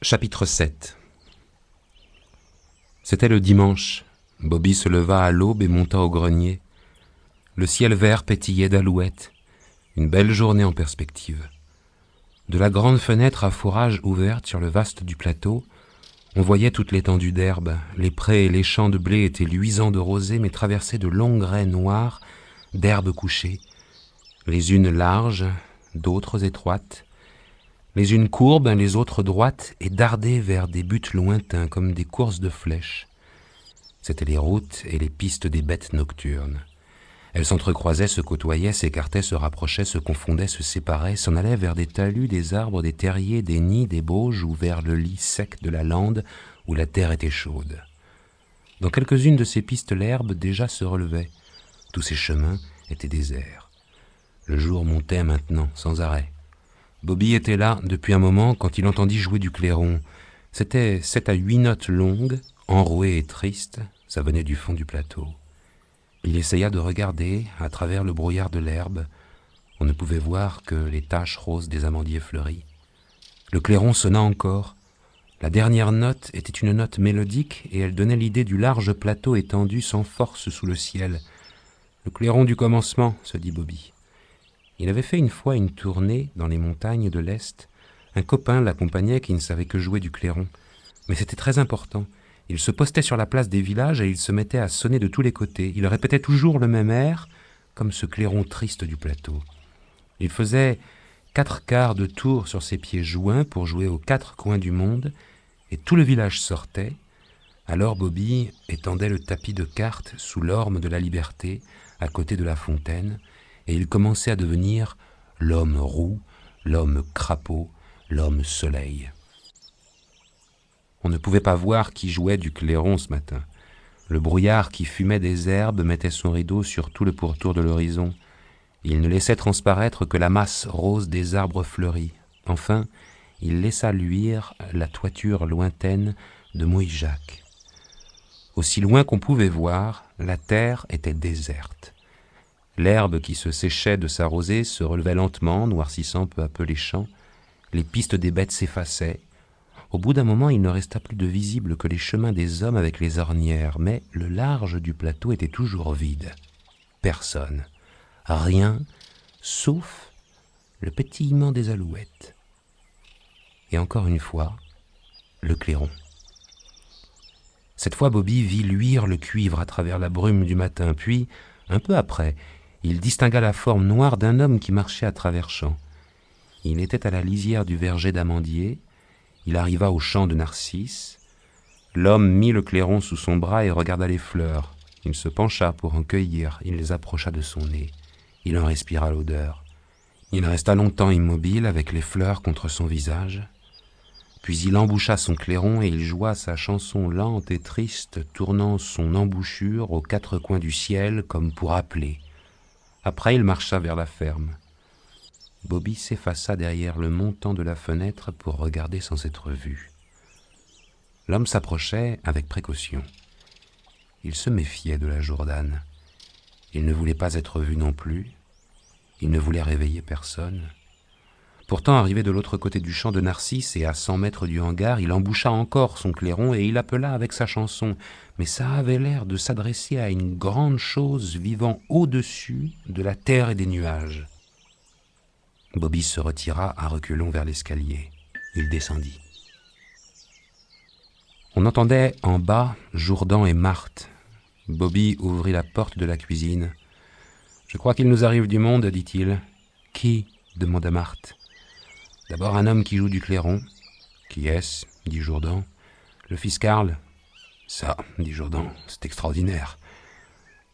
Chapitre 7. C'était le dimanche. Bobby se leva à l'aube et monta au grenier. Le ciel vert pétillait d'alouettes. Une belle journée en perspective. De la grande fenêtre à fourrage ouverte sur le vaste du plateau, on voyait toute l'étendue d'herbe. Les prés et les champs de blé étaient luisants de rosée, mais traversés de longues raies noires d'herbes couchées, les unes larges, d'autres étroites, les unes courbes, les autres droites, et dardaient vers des buts lointains comme des courses de flèches. C'étaient les routes et les pistes des bêtes nocturnes. Elles s'entrecroisaient, se côtoyaient, s'écartaient, se rapprochaient, se confondaient, se séparaient, s'en allaient vers des talus, des arbres, des terriers, des nids, des bauges, ou vers le lit sec de la lande où la terre était chaude. Dans quelques-unes de ces pistes, l'herbe déjà se relevait. Tous ces chemins étaient déserts. Le jour montait maintenant, sans arrêt. Bobby était là depuis un moment quand il entendit jouer du clairon. C'était 7 à 8 notes longues, enrouées et tristes, ça venait du fond du plateau. Il essaya de regarder à travers le brouillard de l'herbe. On ne pouvait voir que les taches roses des amandiers fleuris. Le clairon sonna encore. La dernière note était une note mélodique et elle donnait l'idée du large plateau étendu sans force sous le ciel. Le clairon du commencement, se dit Bobby. Il avait fait une fois une tournée dans les montagnes de l'Est. Un copain l'accompagnait qui ne savait que jouer du clairon. Mais c'était très important. Il se postait sur la place des villages et il se mettait à sonner de tous les côtés. Il répétait toujours le même air, comme ce clairon triste du plateau. Il faisait 4 quarts de tour sur ses pieds joints pour jouer aux 4 coins du monde, et tout le village sortait. Alors Bobby étendait le tapis de cartes sous l'orme de la liberté, à côté de la fontaine, et il commençait à devenir l'homme roux, l'homme crapaud, l'homme soleil. On ne pouvait pas voir qui jouait du clairon ce matin. Le brouillard qui fumait des herbes mettait son rideau sur tout le pourtour de l'horizon. Il ne laissait transparaître que la masse rose des arbres fleuris. Enfin, il laissa luire la toiture lointaine de Mouillac. Aussi loin qu'on pouvait voir, la terre était déserte. L'herbe qui se séchait de sa rosée se relevait lentement, noircissant peu à peu les champs. Les pistes des bêtes s'effaçaient. Au bout d'un moment, il ne resta plus de visible que les chemins des hommes avec les ornières, mais le large du plateau était toujours vide. Personne, rien, sauf le pétillement des alouettes. Et encore une fois, le clairon. Cette fois, Bobby vit luire le cuivre à travers la brume du matin, puis, un peu après, il distingua la forme noire d'un homme qui marchait à travers champs. Il était à la lisière du verger d'amandiers. Il arriva au champ de narcisses. L'homme mit le clairon sous son bras et regarda les fleurs. Il se pencha pour en cueillir. Il les approcha de son nez. Il en respira l'odeur. Il resta longtemps immobile avec les fleurs contre son visage. Puis il emboucha son clairon et il joua sa chanson lente et triste, tournant son embouchure aux 4 coins du ciel comme pour appeler. Après, il marcha vers la ferme. Bobby s'effaça derrière le montant de la fenêtre pour regarder sans être vu. L'homme s'approchait avec précaution. Il se méfiait de la Jourdaine. Il ne voulait pas être vu non plus. Il ne voulait réveiller personne. Pourtant, arrivé de l'autre côté du champ de Narcisse et à 100 mètres du hangar, il emboucha encore son clairon et il appela avec sa chanson. Mais ça avait l'air de s'adresser à une grande chose vivant au-dessus de la terre et des nuages. Bobby se retira à reculons vers l'escalier. Il descendit. On entendait en bas Jourdan et Marthe. Bobby ouvrit la porte de la cuisine. « Je crois qu'il nous arrive du monde, dit-il. »« Qui ?» demanda Marthe. « D'abord un homme qui joue du clairon. »« Qui est-ce » dit Jourdan. « Le fils Karl. »« Ça, dit Jourdan, c'est extraordinaire. »«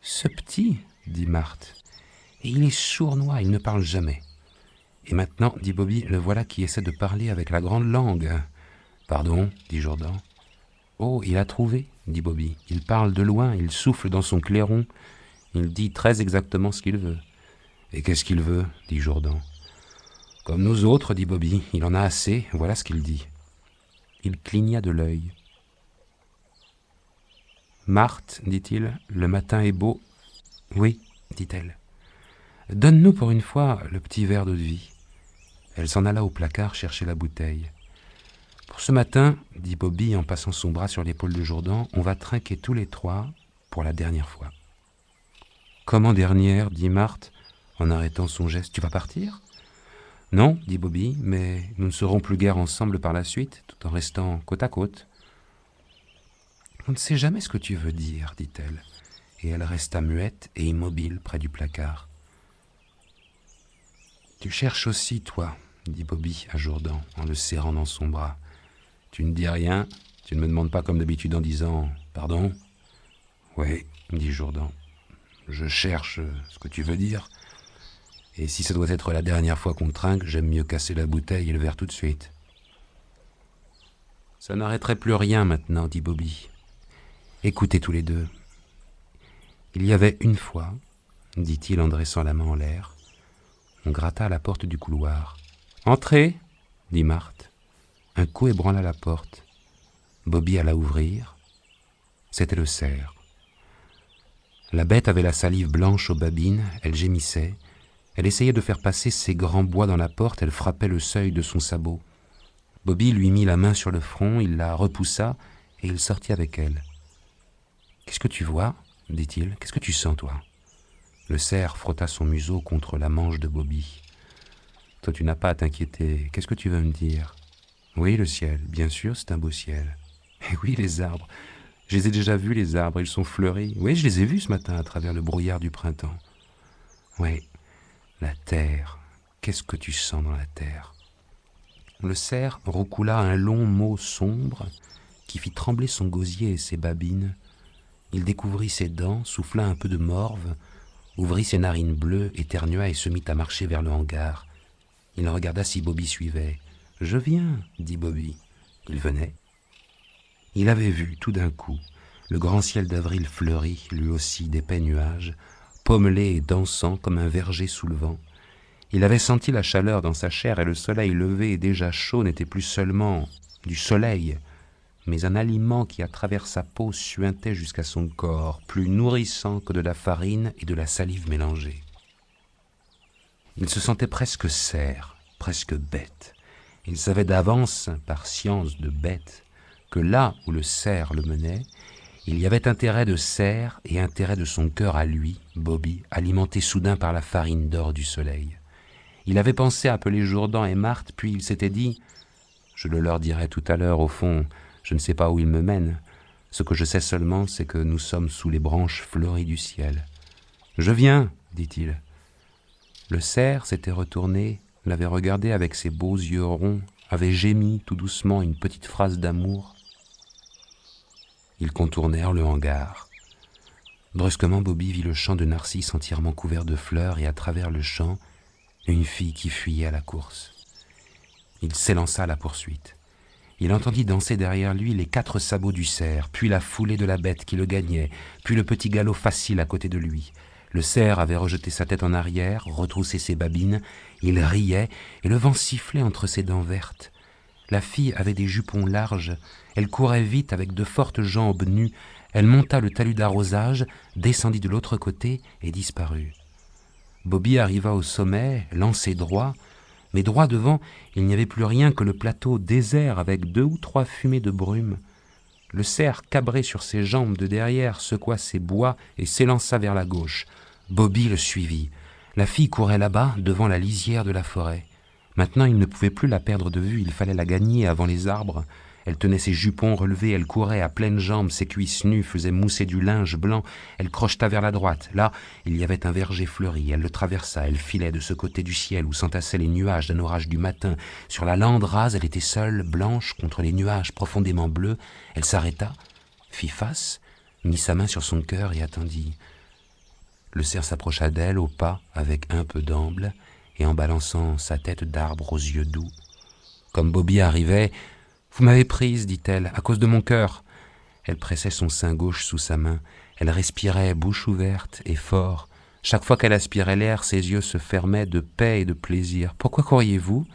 Ce petit, dit Marthe. Et il est sournois, il ne parle jamais. » Et maintenant, dit Bobby, le voilà qui essaie de parler avec la grande langue. « Pardon, dit Jourdan. »« Oh, il a trouvé, dit Bobby. Il parle de loin, il souffle dans son clairon. Il dit très exactement ce qu'il veut. »« Et qu'est-ce qu'il veut, dit Jourdan. »« Comme nous autres, dit Bobby, il en a assez, voilà ce qu'il dit. » Il cligna de l'œil. « Marthe, dit-il, le matin est beau. »« Oui, dit-elle. »« Donne-nous pour une fois le petit verre d'eau-de-vie. » Elle s'en alla au placard chercher la bouteille. « Pour Ce matin, dit Bobby en passant son bras sur l'épaule de Jourdan, on va trinquer tous les trois pour la dernière fois. Comment dernière, dit Marthe, en arrêtant son geste. Tu vas partir ? Non, dit Bobby, mais nous ne serons plus guère ensemble par la suite, tout en restant côte à côte. On ne sait jamais ce que tu veux dire, dit-elle, et elle resta muette et immobile près du placard. Tu cherches aussi, toi, dit Bobby à Jourdan, en le serrant dans son bras. Tu ne dis rien, tu ne me demandes pas comme d'habitude en disant « Pardon ?» Oui, dit Jourdan, je cherche ce que tu veux dire. Et si ça doit être la dernière fois qu'on trinque, j'aime mieux casser la bouteille et le verre tout de suite. Ça n'arrêterait plus rien maintenant, dit Bobby. Écoutez tous les deux. Il y avait une fois, dit-il en dressant la main en l'air, on gratta à la porte du couloir. Entrez, dit Marthe. Un coup ébranla la porte. Bobby alla ouvrir. C'était le cerf. La bête avait la salive blanche aux babines, elle gémissait. Elle essayait de faire passer ses grands bois dans la porte, elle frappait le seuil de son sabot. Bobby lui mit la main sur le front, il la repoussa et il sortit avec elle. « Qu'est-ce que tu vois ?» dit-il. « Qu'est-ce que tu sens, toi ?» Le cerf frotta son museau contre la manche de Bobby. « Toi, tu n'as pas à t'inquiéter. Qu'est-ce que tu veux me dire ?»« Oui, le ciel. Bien sûr, c'est un beau ciel. »« Et oui, les arbres. Je les ai déjà vus, les arbres. Ils sont fleuris. Oui, je les ai vus ce matin à travers le brouillard du printemps. Oui. La terre, qu'est-ce que tu sens dans la terre ?» Le cerf roucoula un long mot sombre qui fit trembler son gosier et ses babines. Il découvrit ses dents, souffla un peu de morve, ouvrit ses narines bleues, éternua et se mit à marcher vers le hangar. Il regarda si Bobby suivait. « Je viens, » dit Bobby. Il venait. Il avait vu, tout d'un coup, le grand ciel d'avril fleuri, lui aussi d'épais nuages, pommelé et dansant comme un verger sous le vent. Il avait senti la chaleur dans sa chair et le soleil levé et déjà chaud n'était plus seulement du soleil, mais un aliment qui à travers sa peau suintait jusqu'à son corps, plus nourrissant que de la farine et de la salive mélangée. Il se sentait presque cerf, presque bête. Il savait d'avance, par science de bête, que là où le cerf le menait, il y avait intérêt de cerf et intérêt de son cœur à lui, Bobby, alimenté soudain par la farine d'or du soleil. Il avait pensé appeler Jourdan et Marthe, puis il s'était dit « Je le leur dirai tout à l'heure, au fond, je ne sais pas où ils me mènent. Ce que je sais seulement, c'est que nous sommes sous les branches fleuries du ciel. »« Je viens, » dit-il. Le cerf s'était retourné, l'avait regardé avec ses beaux yeux ronds, avait gémi tout doucement une petite phrase d'amour. Ils contournèrent le hangar. Brusquement, Bobby vit le champ de narcisses entièrement couvert de fleurs et à travers le champ, une fille qui fuyait à la course. Il s'élança à la poursuite. Il entendit danser derrière lui les 4 sabots du cerf, puis la foulée de la bête qui le gagnait, puis le petit galop facile à côté de lui. Le cerf avait rejeté sa tête en arrière, retroussé ses babines, il riait et le vent sifflait entre ses dents vertes. La fille avait des jupons larges, elle courait vite avec de fortes jambes nues, elle monta le talus d'arrosage, descendit de l'autre côté et disparut. Bobby arriva au sommet, lancé droit, mais droit devant, il n'y avait plus rien que le plateau désert avec 2 ou 3 fumées de brume. Le cerf, cabré sur ses jambes de derrière, secoua ses bois et s'élança vers la gauche. Bobby le suivit. La fille courait là-bas, devant la lisière de la forêt. Maintenant, il ne pouvait plus la perdre de vue, il fallait la gagner avant les arbres. Elle tenait ses jupons relevés, elle courait à pleines jambes, ses cuisses nues faisaient mousser du linge blanc. Elle crocheta vers la droite. Là, il y avait un verger fleuri. Elle le traversa, elle filait de ce côté du ciel où s'entassaient les nuages d'un orage du matin. Sur la lande rase, elle était seule, blanche, contre les nuages profondément bleus. Elle s'arrêta, fit face, mit sa main sur son cœur et attendit. Le cerf s'approcha d'elle au pas, avec un peu d'amble, et en balançant sa tête d'arbre aux yeux doux. Comme Bobby arrivait, « Vous m'avez prise, dit-elle, à cause de mon cœur. » Elle pressait son sein gauche sous sa main. Elle respirait, bouche ouverte et fort. Chaque fois qu'elle aspirait l'air, ses yeux se fermaient de paix et de plaisir. « Pourquoi courriez-vous ?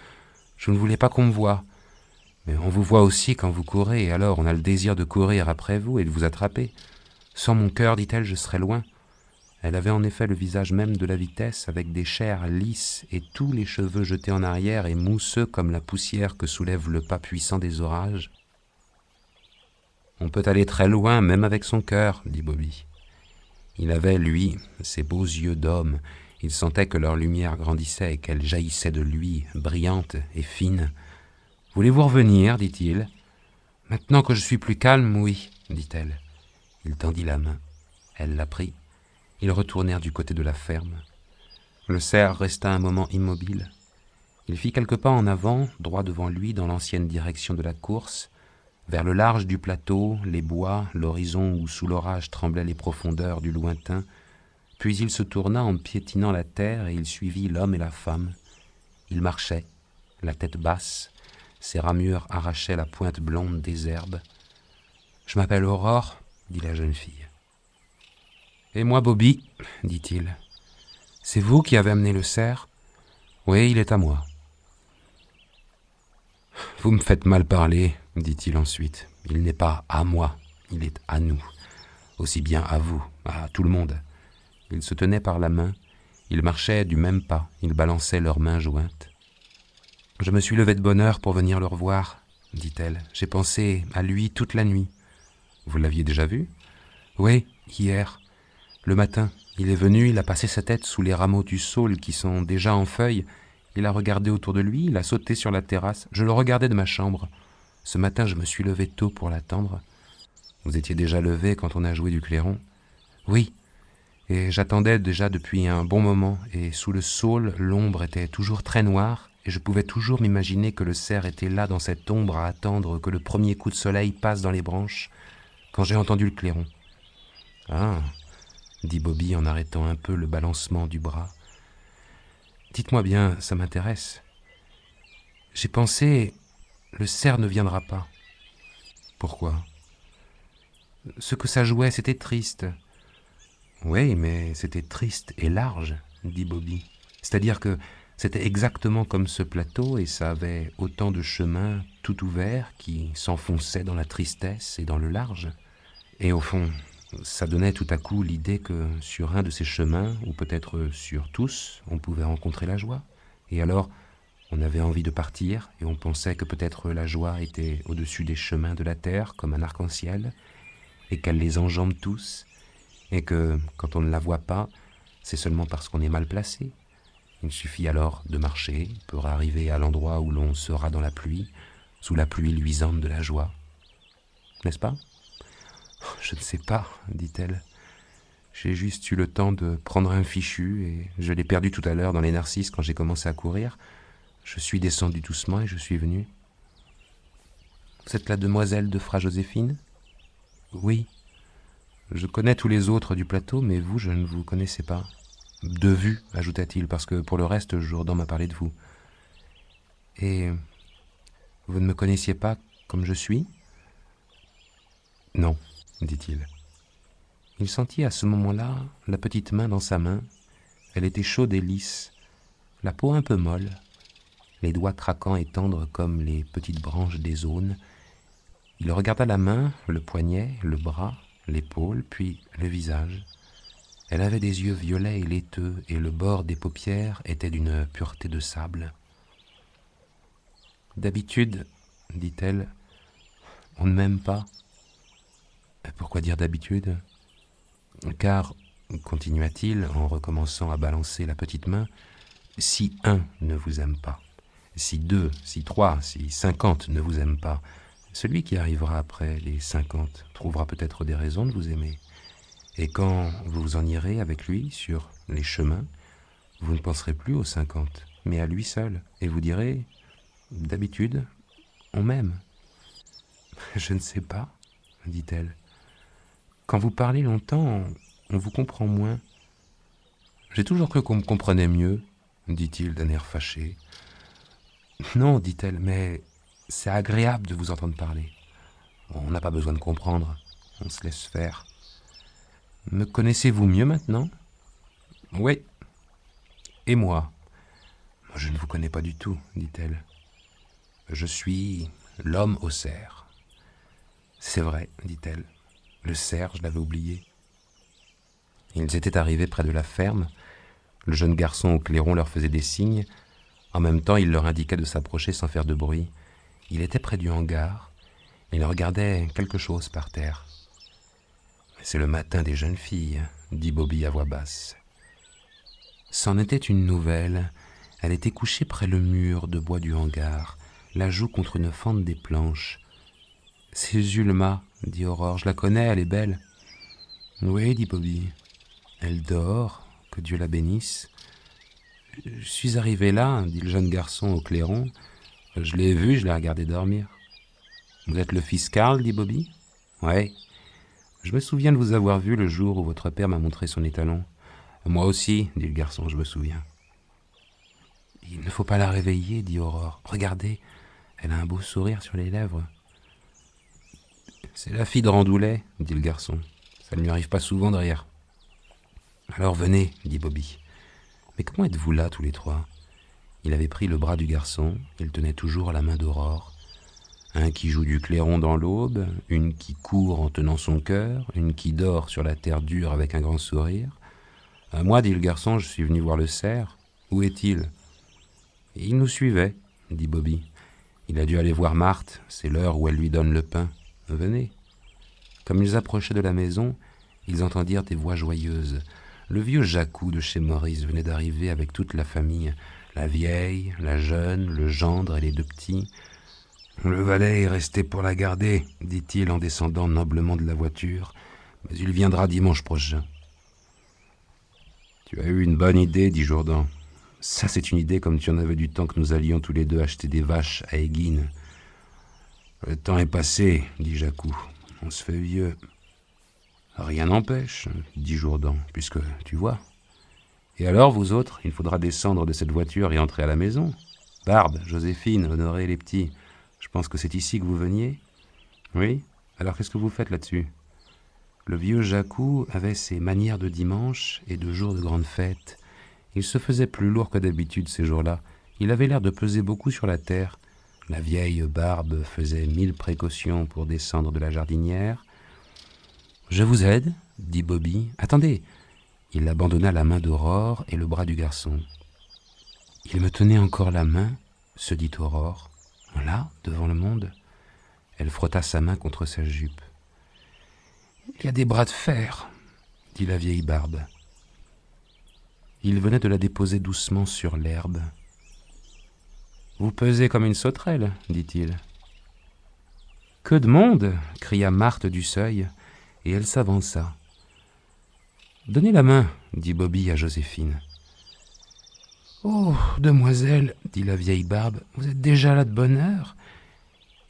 Je ne voulais pas qu'on me voie. » « Mais on vous voit aussi quand vous courez, et alors on a le désir de courir après vous et de vous attraper. Sans mon cœur, dit-elle, je serais loin. » Elle avait en effet le visage même de la vitesse, avec des chairs lisses et tous les cheveux jetés en arrière et mousseux comme la poussière que soulève le pas puissant des orages. « On peut aller très loin, même avec son cœur, » dit Bobby. Il avait, lui, ses beaux yeux d'homme. Il sentait que leur lumière grandissait et qu'elle jaillissait de lui, brillante et fine. « Voulez-vous revenir » dit-il. « Maintenant que je suis plus calme, oui, » dit-elle. Il tendit la main. Elle la prit. Ils retournèrent du côté de la ferme. Le cerf resta un moment immobile. Il fit quelques pas en avant, droit devant lui, dans l'ancienne direction de la course, vers le large du plateau, les bois, l'horizon où sous l'orage tremblaient les profondeurs du lointain. Puis il se tourna en piétinant la terre et il suivit l'homme et la femme. Il marchait, la tête basse, ses ramures arrachaient la pointe blonde des herbes. « Je m'appelle Aurore, » dit la jeune fille. « Et moi, Bobby, » dit-il. « C'est vous qui avez amené le cerf ? » ?»« Oui, il est à moi. »« Vous me faites mal parler, » dit-il ensuite. « Il n'est pas à moi, il est à nous. Aussi bien à vous, à tout le monde. » Ils se tenaient par la main, ils marchaient du même pas, ils balançaient leurs mains jointes. « Je me suis levée de bonne heure pour venir le revoir, » dit-elle. « J'ai pensé à lui toute la nuit. »« Vous l'aviez déjà vu ?»« Oui, hier. Le matin, il est venu, il a passé sa tête sous les rameaux du saule qui sont déjà en feuilles. Il a regardé autour de lui, il a sauté sur la terrasse. Je le regardais de ma chambre. Ce matin, je me suis levée tôt pour l'attendre. Vous étiez déjà levé quand on a joué du clairon ? Oui. Et j'attendais déjà depuis un bon moment, et sous le saule, l'ombre était toujours très noire, et je pouvais toujours m'imaginer que le cerf était là dans cette ombre à attendre que le premier coup de soleil passe dans les branches, quand j'ai entendu le clairon. « Ah !» dit Bobby en arrêtant un peu le balancement du bras. « Dites-moi bien, ça m'intéresse. J'ai pensé, le cerf ne viendra pas. »« Pourquoi ?»« Ce que ça jouait, c'était triste. » « Oui, mais c'était triste et large, » dit Bobby. « C'est-à-dire que c'était exactement comme ce plateau et ça avait autant de chemins tout ouverts qui s'enfonçaient dans la tristesse et dans le large. Et au fond, ça donnait tout à coup l'idée que sur un de ces chemins, ou peut-être sur tous, on pouvait rencontrer la joie. Et alors, on avait envie de partir et on pensait que peut-être la joie était au-dessus des chemins de la terre comme un arc-en-ciel et qu'elle les enjambe tous. Et que, quand on ne la voit pas, c'est seulement parce qu'on est mal placé. Il suffit alors de marcher pour arriver à l'endroit où l'on sera dans la pluie, sous la pluie luisante de la joie. N'est-ce pas ? Je ne sais pas, dit-elle. J'ai juste eu le temps de prendre un fichu et je l'ai perdu tout à l'heure dans les narcisses quand j'ai commencé à courir. Je suis descendu doucement et je suis venu. Vous êtes la demoiselle de Fra Joséphine ? Oui. Je connais tous les autres du plateau, mais vous, je ne vous connaissais pas. De vue, ajouta-t-il, parce que pour le reste, Jourdan m'a parlé de vous. Et vous ne me connaissiez pas comme je suis ? Non, dit-il. Il sentit à ce moment-là la petite main dans sa main. Elle était chaude et lisse, la peau un peu molle, les doigts craquants et tendres comme les petites branches des aunes. Il regarda la main, le poignet, le bras, l'épaule, puis le visage. Elle avait des yeux violets et laiteux, et le bord des paupières était d'une pureté de sable. « D'habitude, dit-elle, on ne m'aime pas. » Pourquoi dire d'habitude ? Car, continua-t-il en recommençant à balancer la petite main, si un ne vous aime pas, si 2, si 3, si 50 ne vous aiment pas, celui qui arrivera après les 50 trouvera peut-être des raisons de vous aimer. Et quand vous en irez avec lui sur les chemins, vous ne penserez plus aux 50, mais à lui seul. Et vous direz, d'habitude, on m'aime. Je ne sais pas, dit-elle. Quand vous parlez longtemps, on vous comprend moins. J'ai toujours cru qu'on me comprenait mieux, dit-il d'un air fâché. Non, dit-elle, mais c'est agréable de vous entendre parler. On n'a pas besoin de comprendre, on se laisse faire. Me connaissez-vous mieux maintenant ? Oui. Et moi ? Je ne vous connais pas du tout, dit-elle. Je suis l'homme au cerf. C'est vrai, dit-elle. Le cerf, je l'avais oublié. Ils étaient arrivés près de la ferme. Le jeune garçon au clairon leur faisait des signes. En même temps, il leur indiquait de s'approcher sans faire de bruit. Il était près du hangar. Il regardait quelque chose par terre. « C'est le matin des jeunes filles, » dit Bobby à voix basse. C'en était une nouvelle. Elle était couchée près le mur de bois du hangar, la joue contre une fente des planches. « C'est Zulma, » dit Aurore. « Je la connais, elle est belle. »« Oui, » dit Bobby. « Elle dort, que Dieu la bénisse. »« Je suis arrivé là, » dit le jeune garçon au clairon. « Je l'ai vue, je l'ai regardé dormir. »« Vous êtes le fils Karl, » dit Bobby. « Ouais. Je me souviens de vous avoir vu le jour où votre père m'a montré son étalon. »« Moi aussi, » dit le garçon, « je me souviens. »« Il ne faut pas la réveiller, » dit Aurore. « Regardez, elle a un beau sourire sur les lèvres. »« C'est la fille de Randoulet, » dit le garçon. « Ça ne lui arrive pas souvent de rire. »« Alors venez, » dit Bobby. « Mais comment êtes-vous là, tous les trois ?» Il avait pris le bras du garçon, il tenait toujours la main d'Aurore. Un qui joue du clairon dans l'aube, une qui court en tenant son cœur, une qui dort sur la terre dure avec un grand sourire. « Moi, dit le garçon, je suis venu voir le cerf. Où est-il ?»« Il nous suivait, » dit Bobby. « Il a dû aller voir Marthe, c'est l'heure où elle lui donne le pain. Venez. » Comme ils approchaient de la maison, ils entendirent des voix joyeuses. Le vieux Jacou de chez Maurice venait d'arriver avec toute la famille, la vieille, la jeune, le gendre et les deux petits. « Le valet est resté pour la garder, » dit-il en descendant noblement de la voiture, « mais il viendra dimanche prochain. »« Tu as eu une bonne idée, » dit Jourdan. « Ça, c'est une idée comme tu en avais du temps que nous allions tous les deux acheter des vaches à Éguine. »« Le temps est passé, » dit Jacou. « On se fait vieux. »« Rien n'empêche, » dit Jourdan, « puisque tu vois. »« Et alors, vous autres, il faudra descendre de cette voiture et entrer à la maison. Barbe, Joséphine, Honoré, les petits, je pense que c'est ici que vous veniez. Oui? Alors qu'est-ce que vous faites là-dessus » Le vieux Jacou avait ses manières de dimanche et de jour de grande fête. Il se faisait plus lourd que d'habitude ces jours-là. Il avait l'air de peser beaucoup sur la terre. La vieille Barbe faisait 1000 précautions pour descendre de la jardinière. « Je vous aide, » dit Bobby. « Attendez !» Il abandonna la main d'Aurore et le bras du garçon. « Il me tenait encore la main, » se dit Aurore. Là, devant le monde. Elle frotta sa main contre sa jupe. « Il y a des bras de fer, » dit la vieille Barbe. Il venait de la déposer doucement sur l'herbe. « Vous pesez comme une sauterelle, » dit-il. « Que de monde !» cria Marthe du seuil, et elle s'avança. « Donnez la main, » dit Bobby à Joséphine. « Oh, demoiselle, » dit la vieille Barbe, « vous êtes déjà là de bonne heure.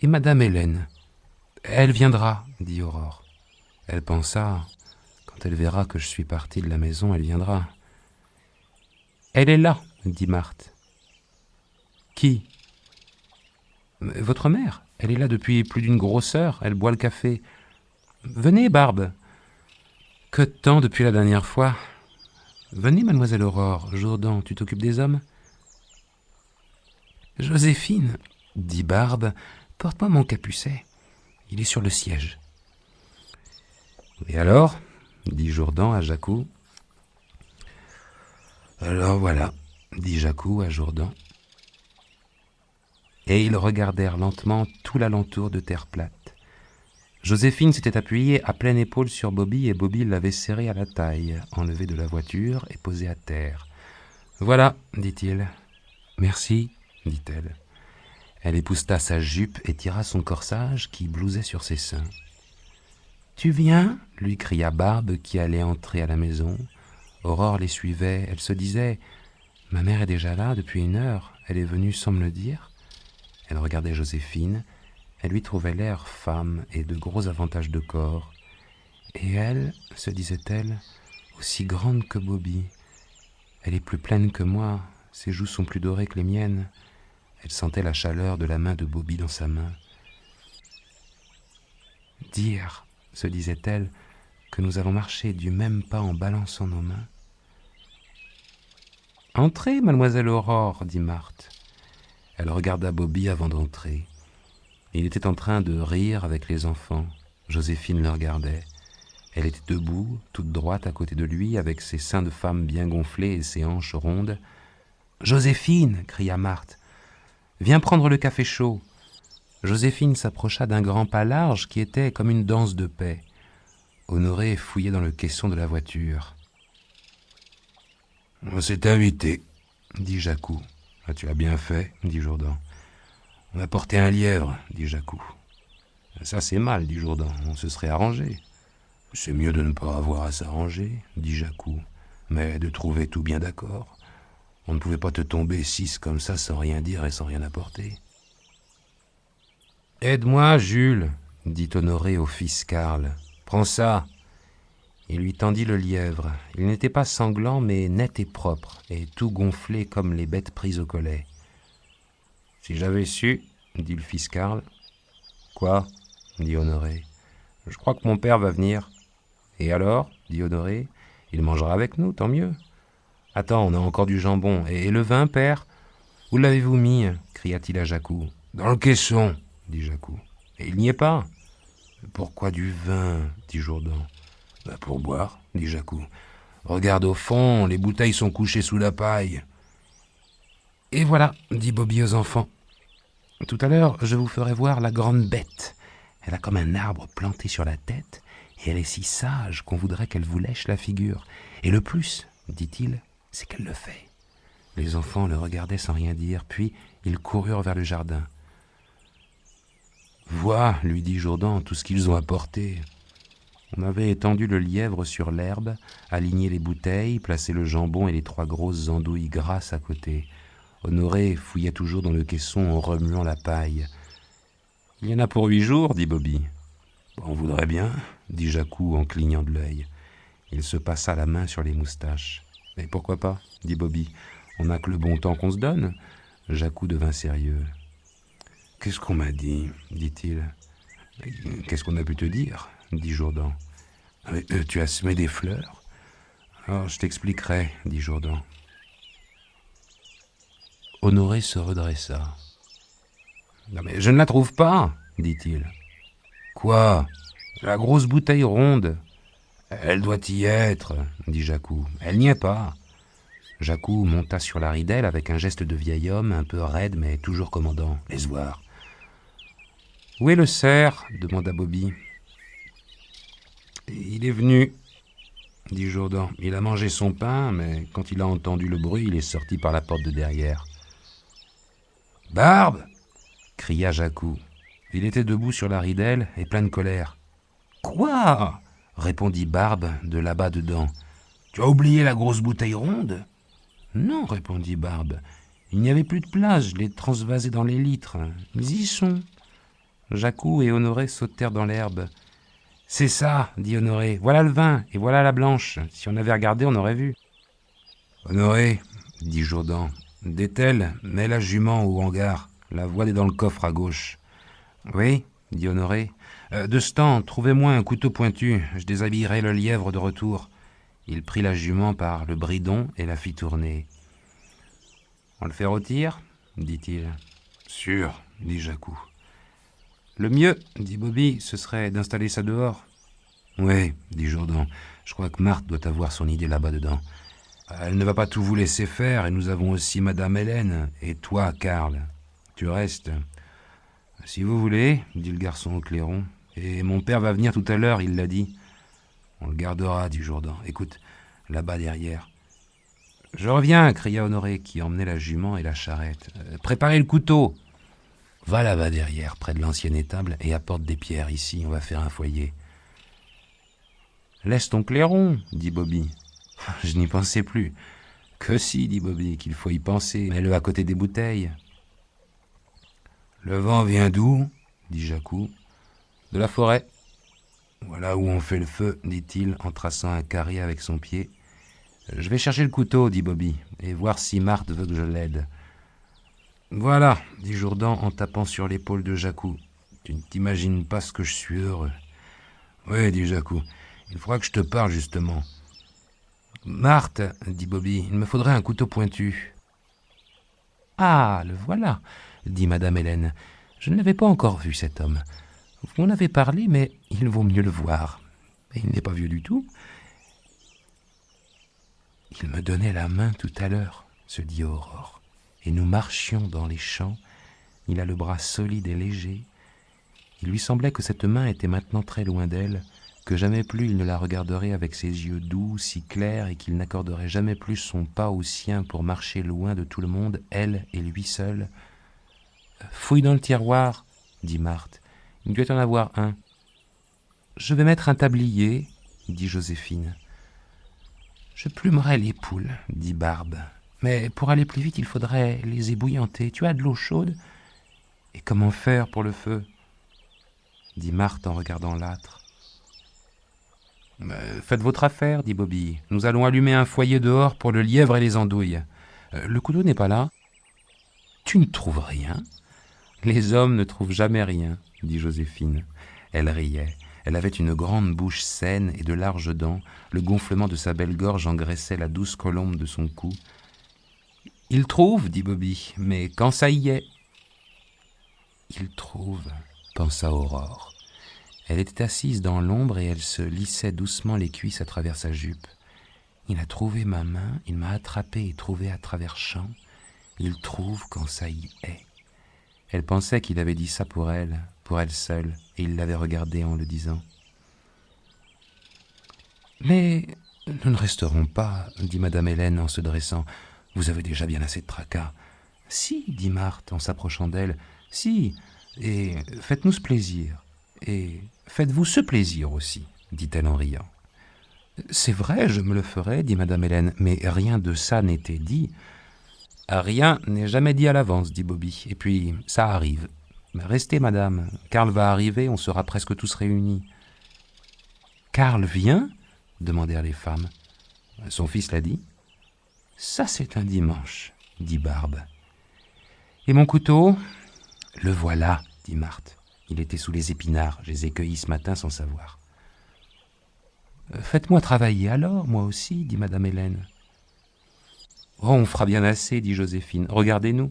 Et madame Hélène ?»« Elle viendra, » dit Aurore. Elle pensa, « Quand elle verra que je suis partie de la maison, elle viendra. »« Elle est là, » dit Marthe. « Qui ?»« Votre mère. Elle est là depuis plus d'une grosse heure, elle boit le café. Venez, Barbe. Que de temps depuis la dernière fois. Venez, mademoiselle Aurore. Jourdan, tu t'occupes des hommes ? Joséphine, dit Barbe, porte-moi mon capucet. Il est sur le siège. Et alors, dit Jourdan à Jacou. Alors voilà, dit Jacou à Jourdan. Et ils regardèrent lentement tout l'alentour de terre plate. Joséphine s'était appuyée à pleine épaule sur Bobby et Bobby l'avait serré à la taille, enlevé de la voiture et posé à terre. « Voilà, dit-il. »« Merci, dit-elle. » Elle épousseta sa jupe et tira son corsage qui blousait sur ses seins. « Tu viens ?» lui cria Barbe qui allait entrer à la maison. Aurore les suivait. Elle se disait « Ma mère est déjà là depuis 1 heure. Elle est venue sans me le dire. » Elle regardait Joséphine. Elle lui trouvait l'air femme et de gros avantages de corps. Et elle, se disait-elle, aussi grande que Bobby. Elle est plus pleine que moi, ses joues sont plus dorées que les miennes. Elle sentait la chaleur de la main de Bobby dans sa main. Dire, se disait-elle, que nous avons marché du même pas en balançant nos mains. « Entrez, mademoiselle Aurore, dit Marthe. Elle regarda Bobby avant d'entrer. Il était en train de rire avec les enfants. Joséphine le regardait. Elle était debout, toute droite à côté de lui, avec ses seins de femme bien gonflés et ses hanches rondes. « Joséphine !» cria Marthe. « Viens prendre le café chaud !» Joséphine s'approcha d'un grand pas large qui était comme une danse de paix. Honoré fouillait dans le caisson de la voiture. « On s'est invité, » dit Jacou. « Tu as bien fait, » dit Jourdan. « On a porté un lièvre, » dit Jacou. « Ça c'est mal, dit Jourdan, on se serait arrangé. »« C'est mieux de ne pas avoir à s'arranger, » dit Jacou, « mais de trouver tout bien d'accord. On ne pouvait pas te tomber 6 comme ça sans rien dire et sans rien apporter. »« Aide-moi, Jules, » dit Honoré au fils Karl. « Prends ça. » Il lui tendit le lièvre. Il n'était pas sanglant, mais net et propre, et tout gonflé comme les bêtes prises au collet. « Si j'avais su, » dit le fils Karl. « Quoi ?» dit Honoré. « Je crois que mon père va venir. »« Et alors ?» dit Honoré. « Il mangera avec nous, tant mieux. »« Attends, on a encore du jambon. Et le vin, père ? Où l'avez-vous mis ?» cria-t-il à Jacou. « Dans le caisson, » dit Jacou. « Et il n'y est pas. »« Pourquoi du vin ?» dit Jourdan. « Pour boire, » dit Jacou. « Regarde au fond, les bouteilles sont couchées sous la paille. »« Et voilà, » dit Bobby aux enfants. « Tout à l'heure, je vous ferai voir la grande bête. Elle a comme un arbre planté sur la tête, et elle est si sage qu'on voudrait qu'elle vous lèche la figure. Et le plus, dit-il, c'est qu'elle le fait. » Les enfants le regardaient sans rien dire, puis ils coururent vers le jardin. « Vois, lui dit Jourdan, tout ce qu'ils ont apporté. » On avait étendu le lièvre sur l'herbe, aligné les bouteilles, placé le jambon et les 3 grosses andouilles grasses à côté. Honoré fouillait toujours dans le caisson en remuant la paille. « Il y en a pour 8 jours, dit Bobby. « On voudrait bien, dit Jacou en clignant de l'œil. Il se passa la main sur les moustaches. « Mais pourquoi pas, dit Bobby. On n'a que le bon temps qu'on se donne. » Jacou devint sérieux. « Qu'est-ce qu'on m'a dit, dit-il. « Qu'est-ce qu'on a pu te dire, dit Jourdan. « Tu as semé des fleurs. »« Alors, je t'expliquerai, dit Jourdan. Honoré se redressa. « Non mais je ne la trouve pas, dit-il. »« Quoi ? La grosse bouteille ronde. »« Elle doit y être, dit Jacou. Elle n'y est pas. » Jacou monta sur la ridelle avec un geste de vieil homme, un peu raide mais toujours commandant. « Laisse voir. »« Où est le cerf ? demanda Bobby. « Il est venu, dit Jourdan. Il a mangé son pain, mais quand il a entendu le bruit, il est sorti par la porte de derrière. »« Barbe !» cria Jacou. Il était debout sur la ridelle et plein de colère. « Quoi ?» répondit Barbe de là-bas dedans. « Tu as oublié la grosse bouteille ronde ?»« Non, répondit Barbe. Il n'y avait plus de place, je l'ai transvasé dans les litres. Ils y sont. » Jacou et Honoré sautèrent dans l'herbe. « C'est ça, dit Honoré. Voilà le vin et voilà la blanche. Si on avait regardé, on aurait vu. »« Honoré, dit Jourdan, dételle, mets la jument au hangar. La voile est dans le coffre à gauche. »« Oui, dit Honoré. De ce temps, trouvez-moi un couteau pointu. Je déshabillerai le lièvre de retour. » Il prit la jument par le bridon et la fit tourner. « On le fait rôtir ?» dit-il. « Sûr, dit Jacou. »« Le mieux, dit Bobby, ce serait d'installer ça dehors. »« Oui, dit Jourdan, je crois que Marthe doit avoir son idée là-bas dedans. Elle ne va pas tout vous laisser faire, et nous avons aussi Madame Hélène, et toi, Karl. Tu restes. »« Si vous voulez, dit le garçon au clairon, et mon père va venir tout à l'heure, il l'a dit. »« On le gardera, dit Jourdan. Écoute, là-bas derrière. »« Je reviens, cria Honoré, qui emmenait la jument et la charrette. Préparez le couteau. » « Va là-bas derrière, près de l'ancienne étable, et apporte des pierres. Ici, on va faire un foyer. »« Laisse ton clairon, dit Bobby. « Je n'y pensais plus. »« Que si, dit Bobby, qu'il faut y penser. Mets-le à côté des bouteilles. »« Le vent vient d'où ?» dit Jacou. « De la forêt. »« Voilà où on fait le feu, dit-il, en traçant un carré avec son pied. »« Je vais chercher le couteau, dit Bobby, et voir si Marthe veut que je l'aide. »« Voilà, dit Jourdan en tapant sur l'épaule de Jacou. Tu ne t'imagines pas ce que je suis heureux. »« Oui, dit Jacou, il faudra que je te parle justement. »« Marthe, dit Bobby, il me faudrait un couteau pointu. »« Ah, le voilà, dit Madame Hélène. Je ne l'avais pas encore vu, cet homme. Vous m'en avez parlé, mais il vaut mieux le voir. Mais il n'est pas vieux du tout. Il me donnait la main tout à l'heure, se dit Aurore, et nous marchions dans les champs. Il a le bras solide et léger. Il lui semblait que cette main était maintenant très loin d'elle, que jamais plus il ne la regarderait avec ses yeux doux, si clairs, et qu'il n'accorderait jamais plus son pas au sien pour marcher loin de tout le monde, elle et lui seul. « Fouille dans le tiroir, » dit Marthe. « Il doit y en avoir un. »« Je vais mettre un tablier, » dit Joséphine. « Je plumerai les poules, » dit Barbe. « Mais pour aller plus vite, il faudrait les ébouillanter. Tu as de l'eau chaude ? Et comment faire pour le feu ? » dit Marthe en regardant l'âtre. « Faites votre affaire, » dit Bobby. « Nous allons allumer un foyer dehors pour le lièvre et les andouilles. Le couteau n'est pas là ? » « Tu ne trouves rien ? Les hommes ne trouvent jamais rien, » dit Joséphine. Elle riait. Elle avait une grande bouche saine et de larges dents. Le gonflement de sa belle gorge engraissait la douce colombe de son cou. « Il trouve, » dit Bobby, « mais quand ça y est. »« Il trouve, » pensa Aurore. Elle était assise dans l'ombre et elle se lissait doucement les cuisses à travers sa jupe. « Il a trouvé ma main, il m'a attrapée et trouvée à travers champs. Il trouve quand ça y est. » Elle pensait qu'il avait dit ça pour elle seule, et il l'avait regardée en le disant. « Mais nous ne resterons pas, » dit Madame Hélène en se dressant. « Vous avez déjà bien assez de tracas. »« Si, » dit Marthe en s'approchant d'elle, « si, et faites-nous ce plaisir. Et faites-vous ce plaisir aussi, » dit-elle en riant. « C'est vrai, je me le ferai, » dit Madame Hélène, « mais rien de ça n'était dit. »« Rien n'est jamais dit à l'avance, » dit Bobby, « et puis ça arrive. Restez, madame, Karl va arriver, on sera presque tous réunis. »« Karl vient ?» demandèrent les femmes. « Son fils l'a dit. »« Ça, c'est un dimanche, » dit Barbe. « Et mon couteau ? » ?»« Le voilà, » dit Marthe. « Il était sous les épinards, je les ai cueillis ce matin sans savoir. »« Faites-moi travailler alors, moi aussi, » dit Madame Hélène. « Oh, on fera bien assez, » dit Joséphine. « Regardez-nous. »